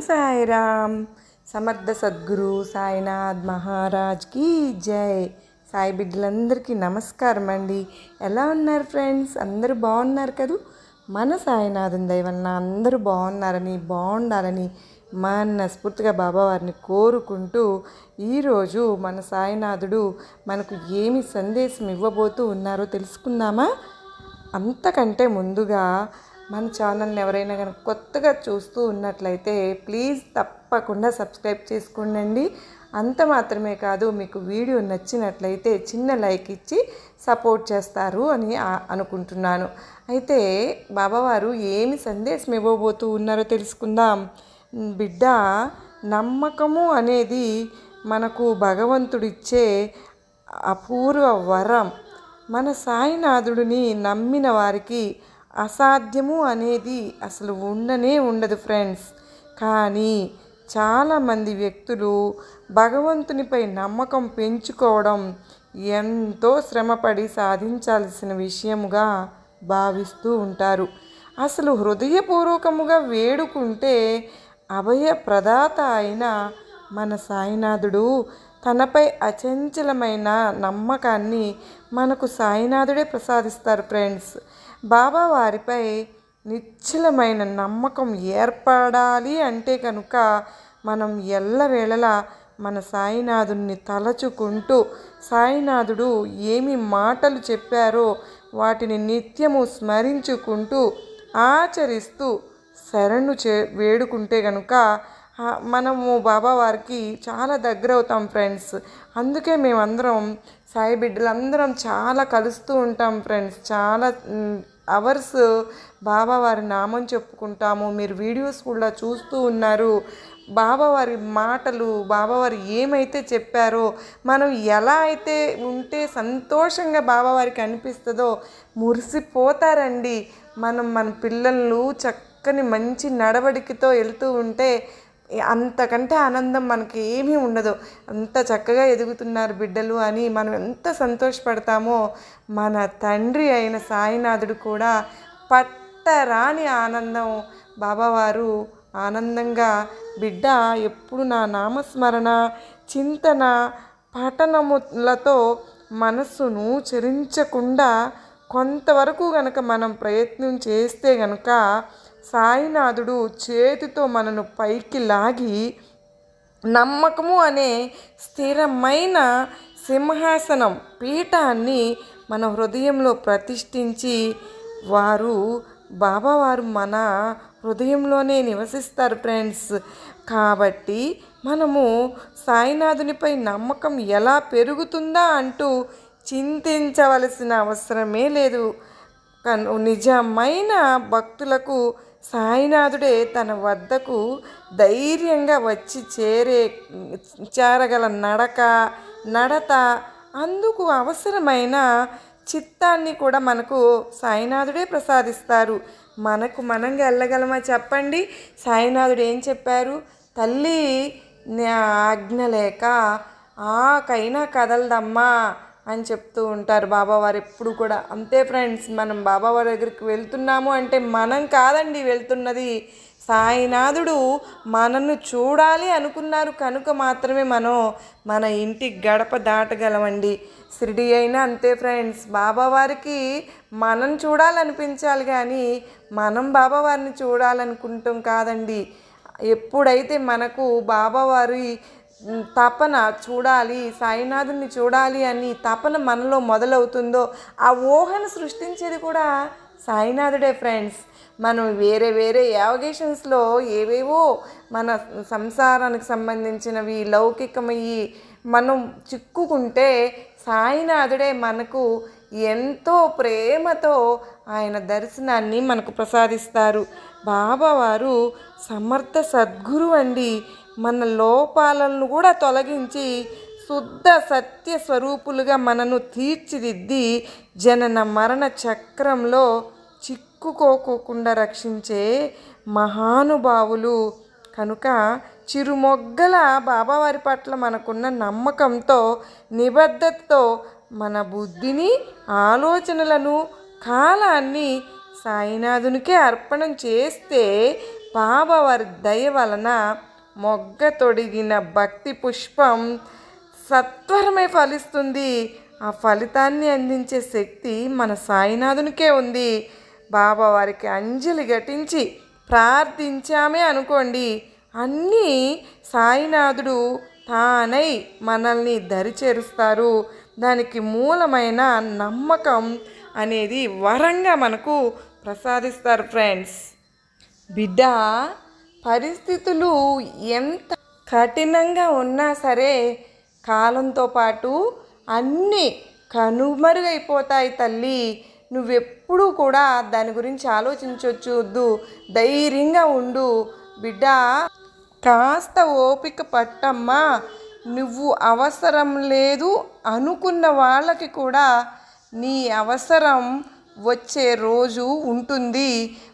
సాయిరామ్. సమర్థ సద్గురు సాయినాథ్ మహారాజ్కి జై. సాయి బిడ్డలందరికీ నమస్కారం అండి. ఎలా ఉన్నారు ఫ్రెండ్స్? అందరూ బాగున్నారు కదూ? మన సాయినాథుని దయ వలన అందరూ బాగుండాలని మనస్ఫూర్తిగా బాబావారిని కోరుకుంటూ ఈరోజు మన సాయినాథుడు మనకు ఏమి సందేశం ఇవ్వబోతూ ఉన్నారో తెలుసుకుందామా? అంతకంటే ముందుగా మన ఛానల్ని ఎవరైనా కనుక కొత్తగా చూస్తూ ఉన్నట్లయితే ప్లీజ్ తప్పకుండా సబ్స్క్రైబ్ చేసుకోండి. అంత మాత్రమే కాదు, మీకు వీడియో నచ్చినట్లయితే చిన్న లైక్ ఇచ్చి సపోర్ట్ చేస్తారు అని అనుకుంటున్నాను. అయితే బాబావారు ఏమి సందేశం ఇవ్వబోతూ ఉన్నారో తెలుసుకుందాం. బిడ్డ, నమ్మకము అనేది మనకు భగవంతుడిచ్చే అపూర్వ వరం. మన సాయినాథుడిని నమ్మిన వారికి అసాధ్యము అనేది అసలు ఉండదు ఫ్రెండ్స్. కానీ చాలామంది వ్యక్తులు భగవంతునిపై నమ్మకం పెంచుకోవడం ఎంతో శ్రమపడి సాధించాల్సిన విషయముగా భావిస్తూ ఉంటారు. అసలు హృదయపూర్వకముగా వేడుకుంటే అభయ ప్రదాత అయిన మన సాయినాథుడు తనపై అచంచలమైన నమ్మకాన్ని మనకు సాయినాథుడే ప్రసాదిస్తారు ఫ్రెండ్స్. బాబా వారిపై నిశ్చలమైన నమ్మకం ఏర్పడాలి అంటే కనుక మనం ఎల్లవేళలా మన సాయినాథుడిని తలచుకుంటూ సాయినాథుడు ఏమి మాటలు చెప్పారో వాటిని నిత్యము స్మరించుకుంటూ ఆచరిస్తూ శరణు వేడుకుంటే కనుక మనము బాబావారికి చాలా దగ్గర అవుతాం ఫ్రెండ్స్. అందుకే మేమందరం సాయి బిడ్డలందరం చాలా కలుస్తూ ఉంటాం ఫ్రెండ్స్. చాలా అవర్స్ బాబావారి నామం చెప్పుకుంటాము. మీరు వీడియోస్ కూడా చూస్తూ ఉన్నారు. బాబావారి మాటలు, బాబావారు ఏమైతే చెప్పారో, మనం ఎలా అయితే ఉంటే సంతోషంగా బాబావారికి అనిపిస్తుందో మురిసిపోతారండి. మన పిల్లలు చక్కని మంచి నడవడికతో వెళ్తూ ఉంటే అంతకంటే ఆనందం మనకి ఏమీ ఉండదు. అంత చక్కగా ఎదుగుతున్నారు బిడ్డలు అని మనం ఎంత సంతోషపడతామో, మన తండ్రి అయిన సాయినాథుడు కూడా పట్టరాని ఆనందం బాబావారు ఆనందంగా, బిడ్డ ఎప్పుడు నా నామస్మరణ, చింతన, పఠనములతో మనస్సును చెరించకుండా కొంతవరకు గనక మనం ప్రయత్నం చేస్తే గనక సాయినాథుడు చేతితో మనను పైకి లాగి నమ్మకము అనే స్థిరమైన సింహాసనం పీఠాన్ని మన హృదయంలో ప్రతిష్ఠించి బాబావారు మన హృదయంలోనే నివసిస్తారు ఫ్రెండ్స్. కాబట్టి మనము సాయినాథునిపై నమ్మకం ఎలా పెరుగుతుందా అంటూ చింతించవలసిన అవసరమే లేదు. నిజమైన భక్తులకు సాయినాథుడే తన వద్దకు ధైర్యంగా వచ్చి చేరగల నడత, అందుకు అవసరమైన చిత్తాన్ని కూడా మనకు సాయినాథుడే ప్రసాదిస్తారు. మనం వెళ్ళగలమా చెప్పండి? సాయినాథుడు ఏం చెప్పారు? తల్లి ఆజ్ఞ లేక ఆకైనా కదలదమ్మా అని చెప్తూ ఉంటారు బాబావారు ఎప్పుడు కూడా. అంతే ఫ్రెండ్స్, మనం బాబావారి దగ్గరికి వెళ్తున్నాము అంటే మనం కాదండి వెళ్తున్నది, సాయినాథుడు మనను చూడాలి అనుకున్నారు కనుక మాత్రమే మనం మన ఇంటి గడప దాటగలమండి. షిరిడి అయినా అంతే ఫ్రెండ్స్, బాబావారికి మనం చూడాలనిపించాలి కానీ మనం బాబావారిని చూడాలనుకుంటాం కాదండి. ఎప్పుడైతే మనకు బాబావారి తపన చూడాలి, సాయినాథుని చూడాలి అని తపన మనలో మొదలవుతుందో ఆ ఊహను సృష్టించేది కూడా సాయినాథుడే ఫ్రెండ్స్. మనం వేరే యావగేషన్స్లో ఏవేవో మన సంసారానికి సంబంధించినవి లౌకికమయ్యి మనం చిక్కుకుంటే సాయినాథుడే మనకు ఎంతో ప్రేమతో ఆయన దర్శనాన్ని మనకు ప్రసాదిస్తారు. బాబావారు సమర్థ సద్గురు అండి. మన లోపాలను కూడా తొలగించి శుద్ధ సత్య స్వరూపులుగా మనను తీర్చిదిద్ది జనన మరణ చక్రంలో చిక్కుకోకుండా రక్షించే మహానుభావులు కనుక చిరుమొగ్గల బాబావారి పట్ల మనకున్న నమ్మకంతో, నిబద్ధతతో మన బుద్ధిని, ఆలోచనలను, కాలాన్ని సాయినాథునికే అర్పణం చేస్తే బాబావారి దయ వలన మొగ్గ తొడిగిన భక్తి పుష్పం సత్వరమే ఫలిస్తుంది. ఆ ఫలితాన్ని అందించే శక్తి మన సాయినాథునికే ఉంది. బాబావారికి అంజలి ఘటించి ప్రార్థించామే అనుకోండి, అన్నీ సాయినాథుడు తానై మనల్ని దరిచేరుస్తారు. దానికి మూలమైన నమ్మకం అనేది వరంగా మనకు ప్రసాదిస్తారు ఫ్రెండ్స్. బిడ్డ, పరిస్థితులు ఎంత కఠినంగా ఉన్నా సరే కాలంతో పాటు అన్నీ కనుమరుగైపోతాయి తల్లి. నువ్వెప్పుడూ కూడా దాని గురించి ఆలోచించొద్దు. ధైర్యంగా ఉండు బిడ్డ. కాస్త ఓపిక పట్టమ్మా. నువ్వు అవసరం లేదు అనుకున్న వాళ్ళకి కూడా నీ అవసరం వచ్చే రోజు ఉంటుంది.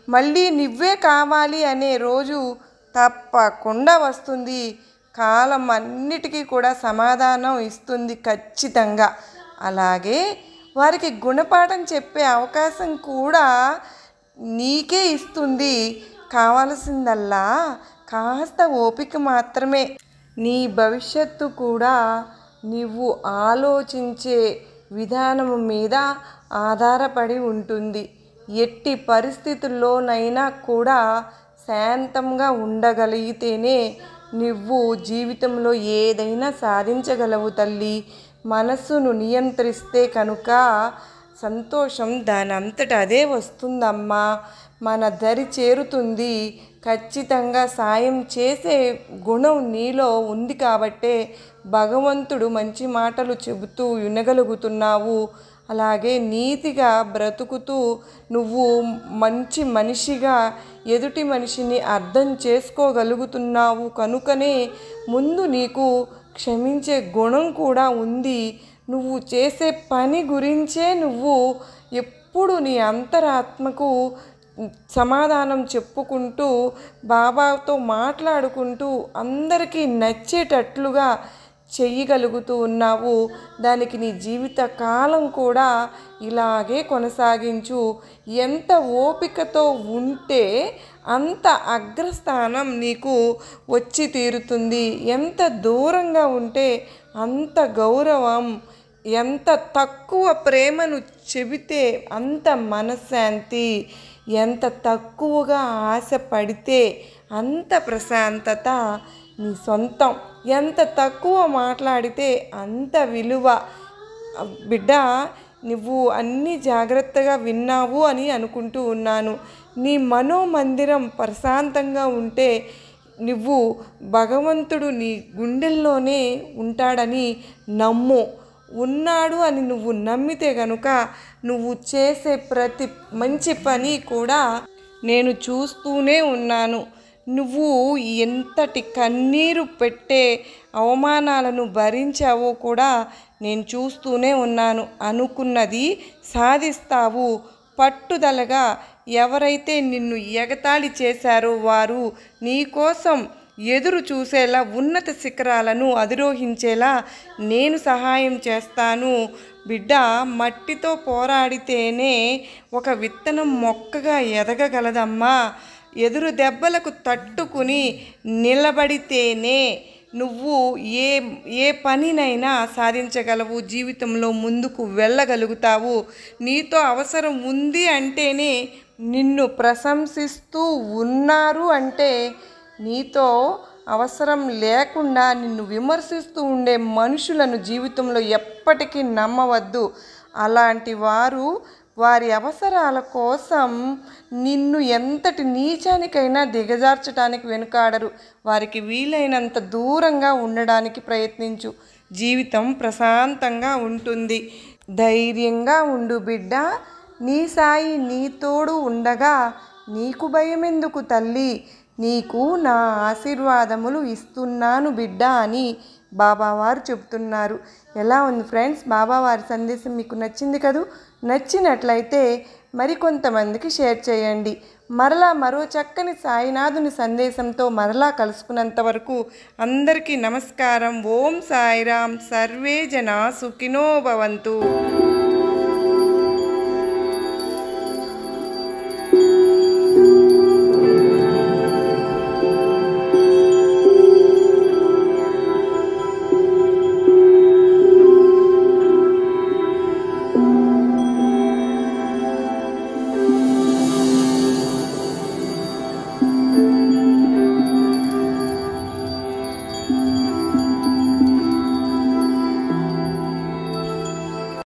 మళ్ళీ నువ్వే కావాలి అనే రోజు తప్పకుండా వస్తుంది. కాలం అన్నిటికీ కూడా సమాధానం ఇస్తుంది ఖచ్చితంగా. అలాగే వారికి గుణపాఠం చెప్పే అవకాశం కూడా నీకే ఇస్తుంది. కావలసిందల్లా కాస్త ఓపిక మాత్రమే. నీ భవిష్యత్తు కూడా నువ్వు ఆలోచించే విధానం మీద ఆధారపడి ఉంటుంది. ఎట్టి పరిస్థితుల్లోనైనా కూడా శాంతంగా ఉండగలిగితేనే నువ్వు జీవితంలో ఏదైనా సాధించగలవు తల్లి. మనసును నియంత్రిస్తే కనుక సంతోషం దాని అంతట అదే వస్తుందమ్మా. మన దరి చేరుతుంది. ఖచ్చితంగా సాయం చేసే గుణం నీలో ఉంది కాబట్టే భగవంతుడు మంచి మాటలు చెబుతూ వినగలుగుతున్నావు. అలాగే నీతిగా బ్రతుకుతూ నువ్వు మంచి మనిషిగా ఎదుటి మనిషిని అర్థం చేసుకోగలుగుతున్నావు కనుకనే ముందు నీకు క్షమించే గుణం కూడా ఉంది. నువ్వు చేసే పని గురించే నువ్వు ఎప్పుడు నీ అంతరాత్మకు సమాధానం చెప్పుకుంటూ బాబాతో మాట్లాడుకుంటూ అందరికీ నచ్చేటట్లుగా చెయ్యగలుగుతూ ఉన్నావు. దానికి నీ జీవిత కాలం కూడా ఇలాగే కొనసాగించు. ఎంత ఓపికతో ఉంటే అంత అగ్రస్థానం నీకు వచ్చి తీరుతుంది. ఎంత దూరంగా ఉంటే అంత గౌరవం. ఎంత తక్కువ ప్రేమను చెబితే అంత మనశ్శాంతి. ఎంత తక్కువగా ఆశ పడితే అంత ప్రశాంతత నీ సొంతం. ఎంత తక్కువ మాట్లాడితే అంత విలువ. బిడ్డ, నువ్వు అన్నీ జాగ్రత్తగా విన్నావు అని అనుకుంటూ ఉన్నాను. నీ మనోమందిరం ప్రశాంతంగా ఉంటే నువ్వు భగవంతుడు నీ గుండెల్లోనే ఉంటాడని నమ్ము. ఉన్నాడు అని నువ్వు నమ్మితే కనుక నువ్వు చేసే ప్రతి మంచి పని కూడా నేను చూస్తూనే ఉన్నాను. నువ్వు ఎంతటి కన్నీరు పెట్టే అవమానాలను భరించావో కూడా నేను చూస్తూనే ఉన్నాను. అనుకున్నది సాధిస్తావు. పట్టుదలగా ఎవరైతే నిన్ను ఎగతాళి చేశారో వారు నీకోసం ఎదురు చూసేలా ఉన్నత శిఖరాలను అధిరోహించేలా నేను సహాయం చేస్తాను. బిడ్డ, మట్టితో పోరాడితేనే ఒక విత్తనం మొక్కగా ఎదగగలదమ్మా. ఎదురు దెబ్బలకు తట్టుకుని నిలబడితేనే నువ్వు ఏ పనినైనా సాధించగలవు. జీవితంలో ముందుకు వెళ్ళగలుగుతావు. నీతో అవసరం ఉంది అంటేనే, నిన్ను ప్రశంసిస్తూ ఉన్నారు అంటే, నీతో అవసరం లేకుండా నిన్ను విమర్శిస్తూ ఉండే మనుషులను జీవితంలో ఎప్పటికీ నమ్మవద్దు. అలాంటి వారు వారి అవసరాల కోసం నిన్ను ఎంతటి నీచానికైనా దిగజార్చడానికి వెనుకాడరు. వారికి వీలైనంత దూరంగా ఉండడానికి ప్రయత్నించు. జీవితం ప్రశాంతంగా ఉంటుంది. ధైర్యంగా ఉండు బిడ్డ. నీ సాయి నీ తోడు ఉండగా నీకు భయమెందుకు తల్లి? నీకు నా ఆశీర్వాదములు ఇస్తున్నాను బిడ్డ అని బాబావారు చెబుతున్నారు. ఎలా ఉంది ఫ్రెండ్స్? బాబావారి సందేశం మీకు నచ్చింది కదూ? నచ్చినట్లయితే మరికొంతమందికి షేర్ చేయండి. మరలా మరో చక్కని సాయినాథుని సందేశంతో మరలా కలుసుకున్నంత వరకు అందరికీ నమస్కారం. ఓం సాయిరాం. సర్వే జనా సుఖినో భవంతు.